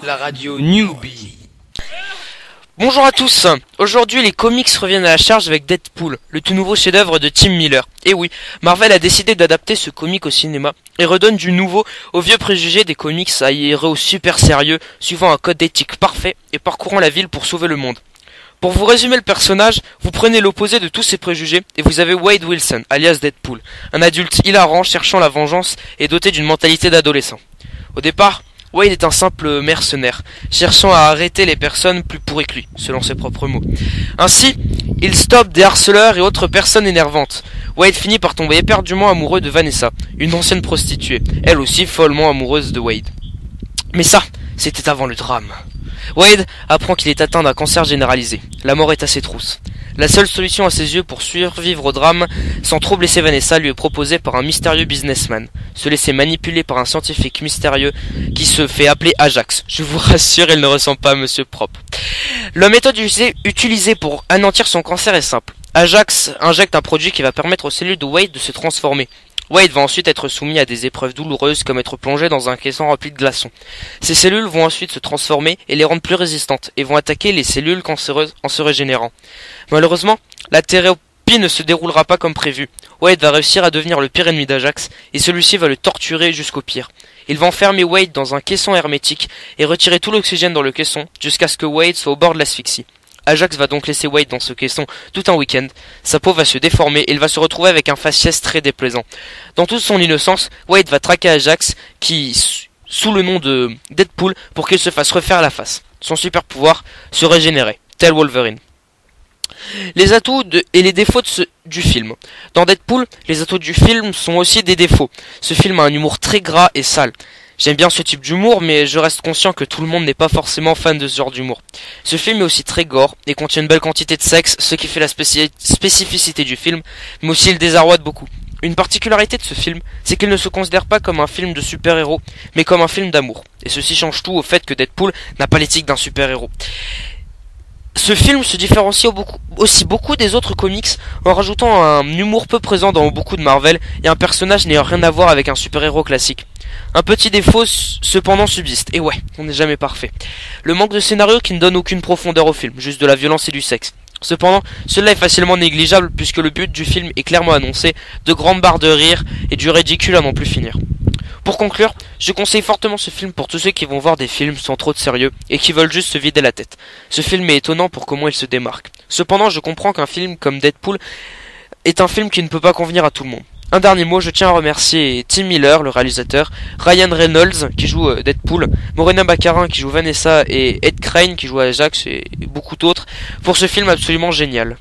la radio Newbie. Bonjour à tous. Aujourd'hui, les comics reviennent à la charge avec Deadpool, le tout nouveau chef-d'œuvre de Tim Miller. Et oui, Marvel a décidé d'adapter ce comic au cinéma et redonne du nouveau aux vieux préjugés des comics à héros super sérieux, suivant un code d'éthique parfait et parcourant la ville pour sauver le monde. Pour vous résumer le personnage, vous prenez l'opposé de tous ces préjugés et vous avez Wade Wilson, alias Deadpool, un adulte hilarant cherchant la vengeance et doté d'une mentalité d'adolescent. Au départ, Wade est un simple mercenaire, cherchant à arrêter les personnes plus pourries que lui, selon ses propres mots. Ainsi, il stoppe des harceleurs et autres personnes énervantes. Wade finit par tomber éperdument amoureux de Vanessa, une ancienne prostituée, elle aussi follement amoureuse de Wade. Mais ça, c'était avant le drame. Wade apprend qu'il est atteint d'un cancer généralisé. La mort est à ses trousses. La seule solution à ses yeux pour survivre au drame, sans trop blesser Vanessa, lui est proposée par un mystérieux businessman. Se laisser manipuler par un scientifique mystérieux qui se fait appeler Ajax. Je vous rassure, il ne ressemble pas à Monsieur Propre. La méthode utilisée pour anéantir son cancer est simple. Ajax injecte un produit qui va permettre aux cellules de Wade de se transformer. Wade va ensuite être soumis à des épreuves douloureuses comme être plongé dans un caisson rempli de glaçons. Ces cellules vont ensuite se transformer et les rendre plus résistantes et vont attaquer les cellules cancéreuses en se régénérant. Malheureusement, la thérapie ne se déroulera pas comme prévu. Wade va réussir à devenir le pire ennemi d'Ajax et celui-ci va le torturer jusqu'au pire. Il va enfermer Wade dans un caisson hermétique et retirer tout l'oxygène dans le caisson jusqu'à ce que Wade soit au bord de l'asphyxie. Ajax va donc laisser Wade dans ce caisson tout un week-end. Sa peau va se déformer et il va se retrouver avec un faciès très déplaisant. Dans toute son innocence, Wade va traquer Ajax qui, sous le nom de Deadpool, pour qu'il se fasse refaire la face. Son super pouvoir, se régénérer, tel Wolverine. Les atouts et les défauts du film. Dans Deadpool, les atouts du film sont aussi des défauts. Ce film a un humour très gras et sale. J'aime bien ce type d'humour, mais je reste conscient que tout le monde n'est pas forcément fan de ce genre d'humour. Ce film est aussi très gore et contient une belle quantité de sexe, ce qui fait la spécificité du film, mais aussi le désarroi de beaucoup. Une particularité de ce film, c'est qu'il ne se considère pas comme un film de super-héros, mais comme un film d'amour. Et ceci change tout au fait que Deadpool n'a pas l'éthique d'un super-héros. Ce film se différencie aussi beaucoup des autres comics en rajoutant un humour peu présent dans beaucoup de Marvel et un personnage n'ayant rien à voir avec un super-héros classique. Un petit défaut cependant subsiste, et ouais, on n'est jamais parfait. Le manque de scénario qui ne donne aucune profondeur au film, juste de la violence et du sexe. Cependant, cela est facilement négligeable puisque le but du film est clairement annoncé, de grandes barres de rire et du ridicule à n'en plus finir. Pour conclure, je conseille fortement ce film pour tous ceux qui vont voir des films sans trop de sérieux et qui veulent juste se vider la tête. Ce film est étonnant pour comment il se démarque. Cependant, je comprends qu'un film comme Deadpool est un film qui ne peut pas convenir à tout le monde. Un dernier mot, je tiens à remercier Tim Miller, le réalisateur, Ryan Reynolds qui joue Deadpool, Morena Baccarin qui joue Vanessa et Ed Crane qui joue Ajax et beaucoup d'autres pour ce film absolument génial.